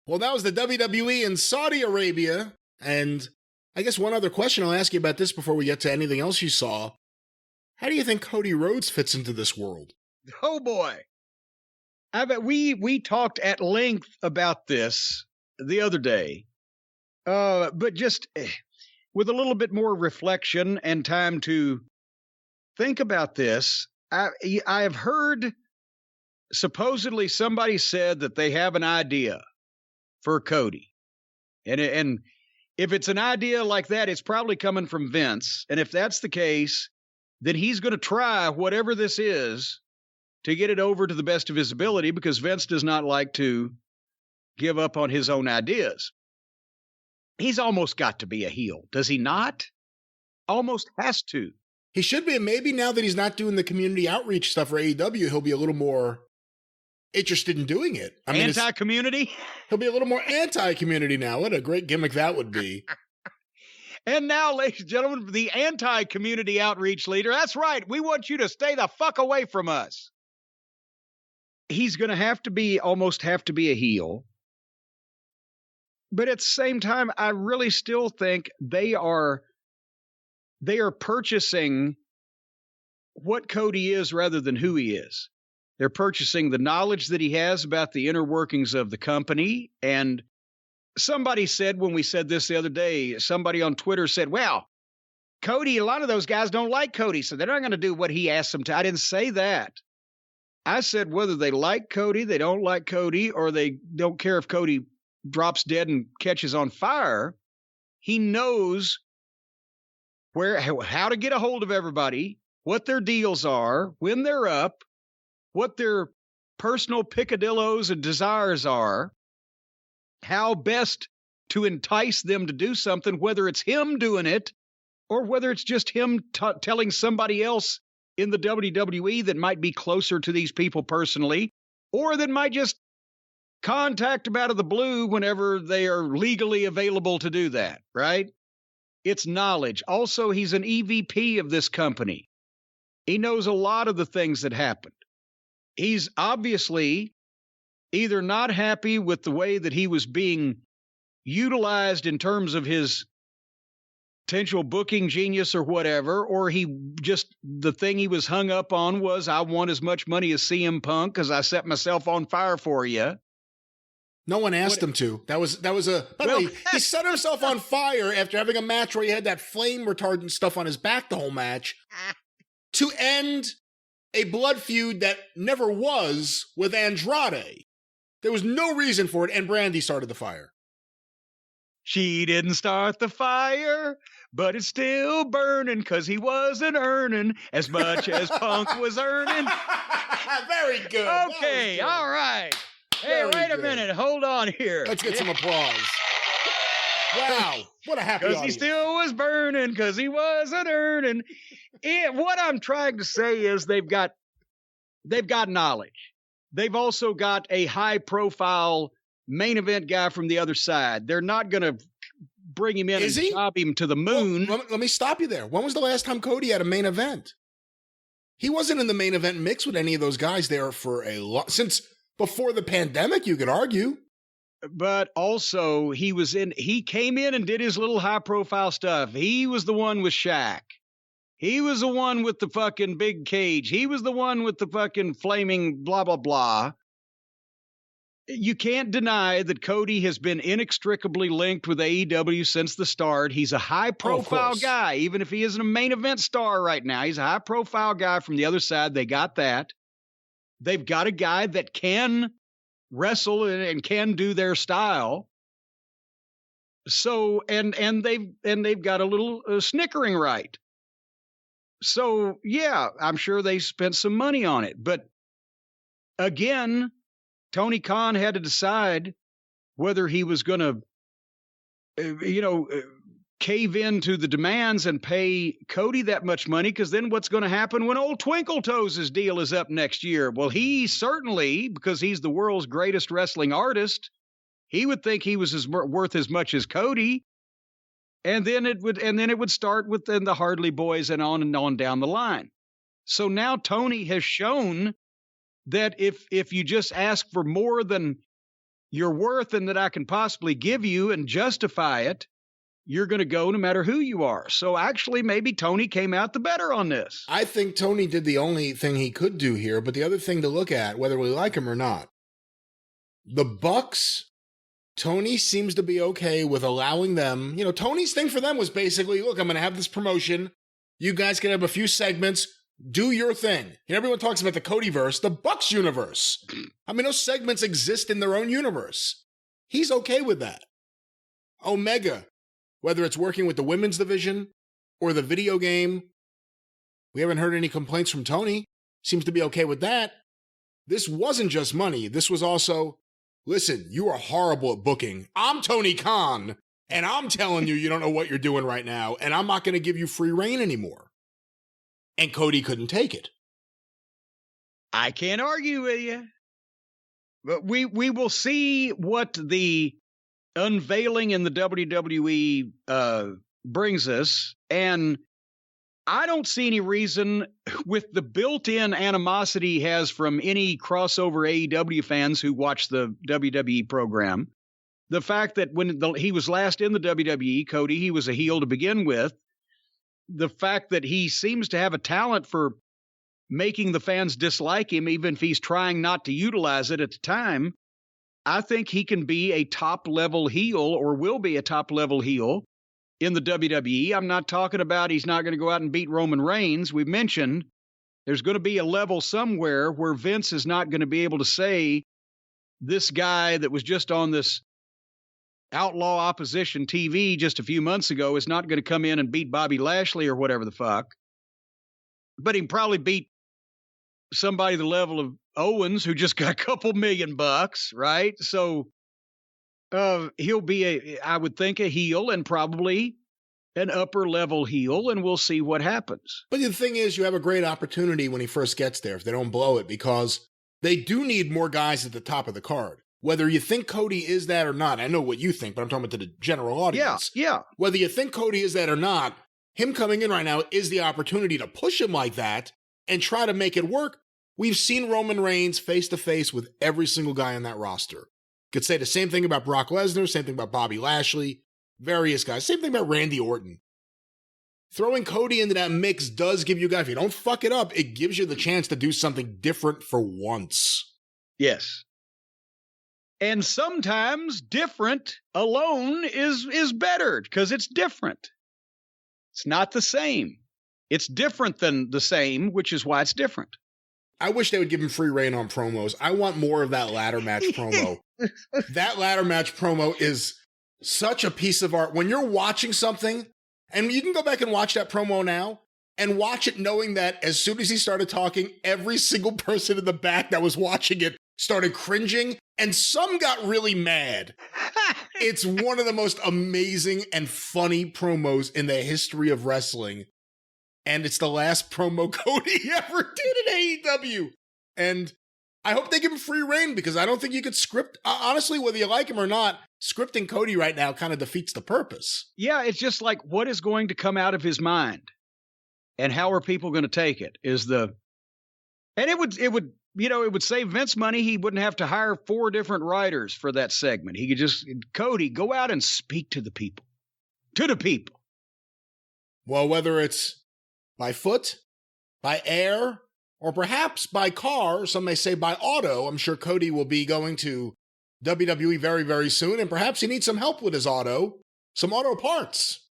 Well, that was the WWE in Saudi Arabia. And I guess one other question I'll ask you about this before we get to anything else you saw. How do you think Cody Rhodes fits into this world? Oh, boy. I bet we talked at length about this the other day, but just with a little bit more reflection and time to think about this, I have heard supposedly somebody said that they have an idea for Cody. And if it's an idea like that, it's probably coming from Vince. And if that's the case, then he's going to try whatever this is to get it over to the best of his ability, because Vince does not like to give up on his own ideas. He's almost got to be a heel, does he not? Almost has to. He should be, and maybe now that he's not doing the community outreach stuff for AEW, he'll be a little more interested in doing it. I mean, anti-community? He'll be a little more anti-community now. What a great gimmick that would be. And now, ladies and gentlemen, the anti-community outreach leader. That's right. We want you to stay the fuck away from us. He's going to almost have to be a heel. But at the same time, I really still think they are purchasing what Cody is rather than who he is. They're purchasing the knowledge that he has about the inner workings of the company. And somebody said, when we said this the other day, somebody on Twitter said, well, Cody, a lot of those guys don't like Cody, so they're not going to do what he asks them to. I didn't say that. I said whether they like Cody, they don't like Cody, or they don't care if Cody drops dead and catches on fire, he knows how to get a hold of everybody, what their deals are, when they're up, what their personal picadillos and desires are, how best to entice them to do something, whether it's him doing it or whether it's just him telling somebody else in the WWE that might be closer to these people personally, or that might just contact them out of the blue whenever they are legally available to do that, right? It's knowledge. Also, he's an EVP of this company. He knows a lot of the things that happened. He's obviously either not happy with the way that he was being utilized in terms of his potential booking genius or whatever, or the thing he was hung up on was, I want as much money as CM Punk because I set myself on fire for you. No one asked him to. By the way, he set himself on fire after having a match where he had that flame retardant stuff on his back the whole match to end a blood feud that never was with Andrade. There was no reason for it, and Brandy started the fire. She didn't start the fire, but it's still burning because he wasn't earning as much as Punk was earning. Very good. Okay, good. All right. Hey, wait a minute. Hold on here. Let's get some applause. Wow. What a happy audience. Because he still was burning because he wasn't earning. What I'm trying to say is they've got knowledge. They've also got a high-profile main event guy from the other side. They're not going to bring him in and job him to the moon. Well, let me stop you there. When was the last time Cody had a main event? He wasn't in the main event mix with any of those guys there for a lot. Since before the pandemic, you could argue. But also, he came in and did his little high-profile stuff. He was the one with Shaq. He was the one with the fucking big cage. He was the one with the fucking flaming blah, blah, blah. You can't deny that Cody has been inextricably linked with AEW since the start. He's a high-profile guy, even if he isn't a main event star right now. He's a high-profile guy from the other side. They got that. They've got a guy that can wrestle and can do their style. So, and they've got a little snickering right. So, yeah, I'm sure they spent some money on it. But again, Tony Khan had to decide whether he was going to, cave into the demands and pay Cody that much money, because then what's going to happen when old Twinkle Toes' deal is up next year? Well, he certainly, because he's the world's greatest wrestling artist, he would think he was worth as much as Cody. And then it would start with the Hardley Boys and on down the line. So now Tony has shown that if you just ask for more than your worth and that I can possibly give you and justify it, you're going to go no matter who you are. So actually, maybe Tony came out the better on this. I think Tony did the only thing he could do here, but the other thing to look at, whether we like him or not, the Bucks, Tony seems to be okay with allowing them. You know, Tony's thing for them was basically, look, I'm going to have this promotion. You guys can have a few segments. Do your thing. And everyone talks about the Codyverse, the Bucks universe. I mean, those segments exist in their own universe. He's okay with that. Omega, whether it's working with the women's division or the video game, we haven't heard any complaints from Tony. Seems to be okay with that. This wasn't just money. This was also, listen, you are horrible at booking. I'm Tony Khan, and I'm telling you, you don't know what you're doing right now, and I'm not going to give you free reign anymore. And Cody couldn't take it. I can't argue with you. But we will see what the unveiling in the WWE brings us. And I don't see any reason, with the built-in animosity he has from any crossover AEW fans who watch the WWE program, the fact that when he was last in the WWE, Cody, he was a heel to begin with, the fact that he seems to have a talent for making the fans dislike him, even if he's trying not to utilize it at the time, I think he can be a top-level heel, or will be a top-level heel in the WWE. I'm not talking about he's not going to go out and beat Roman Reigns. We've mentioned there's going to be a level somewhere where Vince is not going to be able to say, this guy that was just on this outlaw opposition TV just a few months ago is not going to come in and beat Bobby Lashley or whatever the fuck. But he can probably beat somebody the level of Owens, who just got a couple $1 million, right? So he'll be, I would think, a heel, and probably an upper level heel, and we'll see what happens. But the thing is, you have a great opportunity when he first gets there, if they don't blow it, because they do need more guys at the top of the card. Whether you think Cody is that or not, I know what you think, but I'm talking about to the general audience. Yeah. Whether you think Cody is that or not, him coming in right now is the opportunity to push him like that and try to make it work. We've seen Roman Reigns face-to-face with every single guy on that roster. Could say the same thing about Brock Lesnar, same thing about Bobby Lashley, various guys, same thing about Randy Orton. Throwing Cody into that mix does give you guys, if you don't fuck it up, it gives you the chance to do something different for once. Yes. And sometimes different alone is better, because it's different. It's not the same. It's different than the same, which is why it's different. I wish they would give him free reign on promos. I want more of that ladder match promo. That ladder match promo is such a piece of art. When you're watching something, and you can go back and watch that promo now, and watch it knowing that as soon as he started talking, every single person in the back that was watching it started cringing, and some got really mad. It's one of the most amazing and funny promos in the history of wrestling. And it's the last promo Cody ever did in AEW. And I hope they give him free reign, because I don't think you could script, honestly, whether you like him or not, scripting Cody right now kind of defeats the purpose. Yeah, it's just like, what is going to come out of his mind? And how are people going to take it? And it would save Vince money. He wouldn't have to hire 4 different writers for that segment. He could just, Cody, go out and speak to the people. To the people. Well, whether it's by foot, by air, or perhaps by car, some may say by auto, I'm sure Cody will be going to WWE very, very soon, and perhaps he needs some help with his auto, some auto parts.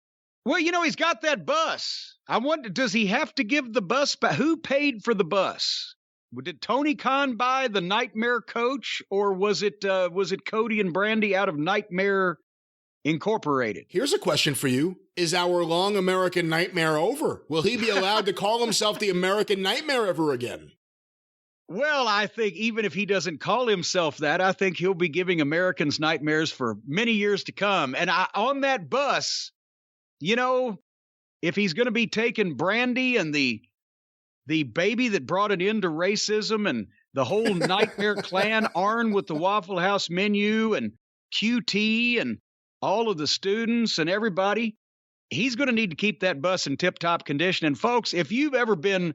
Well, he's got that bus. I wonder, does he have to give the bus back? Who paid for the bus? Did Tony Khan buy the Nightmare coach, or was it Cody and Brandy out of Nightmare Incorporated? Here's a question for you. Is our long American nightmare over? Will he be allowed to call himself the American Nightmare ever again? Well, I think even if he doesn't call himself that, I think he'll be giving Americans nightmares for many years to come. And on that bus, if he's going to be taking Brandy and the baby that brought an end to racism and the whole Nightmare Clan, Arn with the Waffle House menu and QT and all of the students and everybody, he's going to need to keep that bus in tip-top condition. And folks, if you've ever been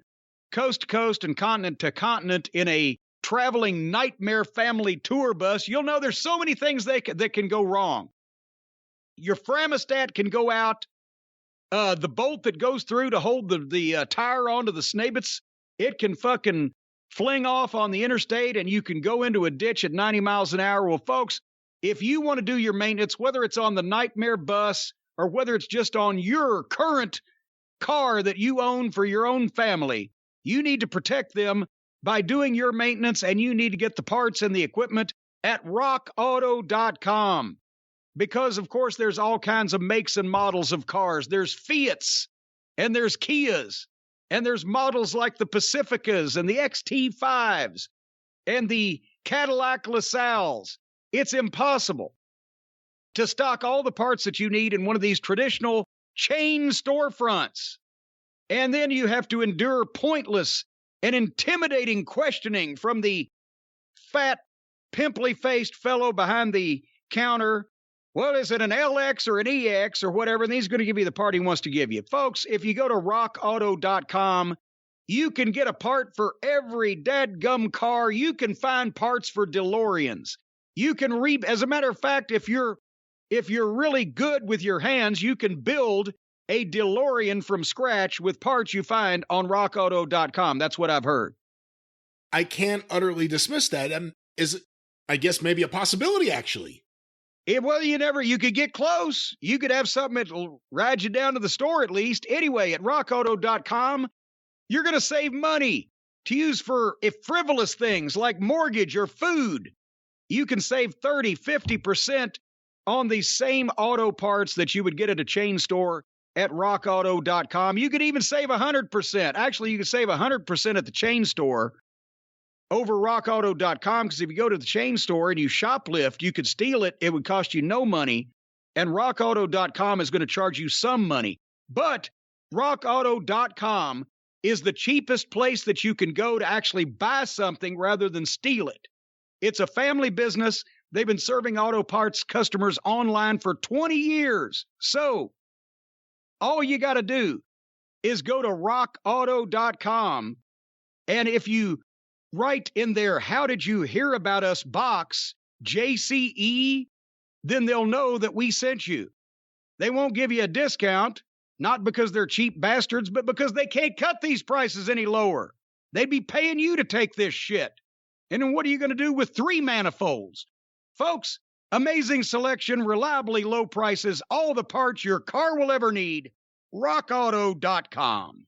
coast to coast and continent to continent in a traveling nightmare family tour bus, you'll know there's so many things that can go wrong. Your thermostat can go out. The bolt that goes through to hold the tire onto the snabits, it can fucking fling off on the interstate and you can go into a ditch at 90 miles an hour. Well, folks, if you want to do your maintenance, whether it's on the nightmare bus or whether it's just on your current car that you own for your own family, you need to protect them by doing your maintenance, and you need to get the parts and the equipment at rockauto.com. Because, of course, there's all kinds of makes and models of cars. There's Fiats, and there's Kias, and there's models like the Pacificas and the XT5s and the Cadillac LaSalles. It's impossible to stock all the parts that you need in one of these traditional chain storefronts. And then you have to endure pointless and intimidating questioning from the fat, pimply-faced fellow behind the counter. Well, is it an LX or an EX or whatever? And he's going to give you the part he wants to give you. Folks, if you go to rockauto.com, you can get a part for every dadgum car. You can find parts for DeLoreans. You can as a matter of fact, if you're really good with your hands, you can build a DeLorean from scratch with parts you find on rockauto.com. That's what I've heard. I can't utterly dismiss that. I guess maybe a possibility, actually. You could get close. You could have something that'll ride you down to the store at least. Anyway, at rockauto.com, you're going to save money to use for frivolous things like mortgage or food. You can save 30, 50% on the same auto parts that you would get at a chain store at rockauto.com. You could even save 100%. Actually, you could save 100% at the chain store over rockauto.com, because if you go to the chain store and you shoplift, you could steal it. It would cost you no money. And rockauto.com is going to charge you some money. But rockauto.com is the cheapest place that you can go to actually buy something rather than steal it. It's a family business. They've been serving auto parts customers online for 20 years. So all you got to do is go to rockauto.com. And if you write in there, "How did you hear about us?" box, JCE, then they'll know that we sent you. They won't give you a discount, not because they're cheap bastards, but because they can't cut these prices any lower. They'd be paying you to take this shit. And then what are you going to do with 3 manifolds? Folks, amazing selection, reliably low prices, all the parts your car will ever need. rockauto.com.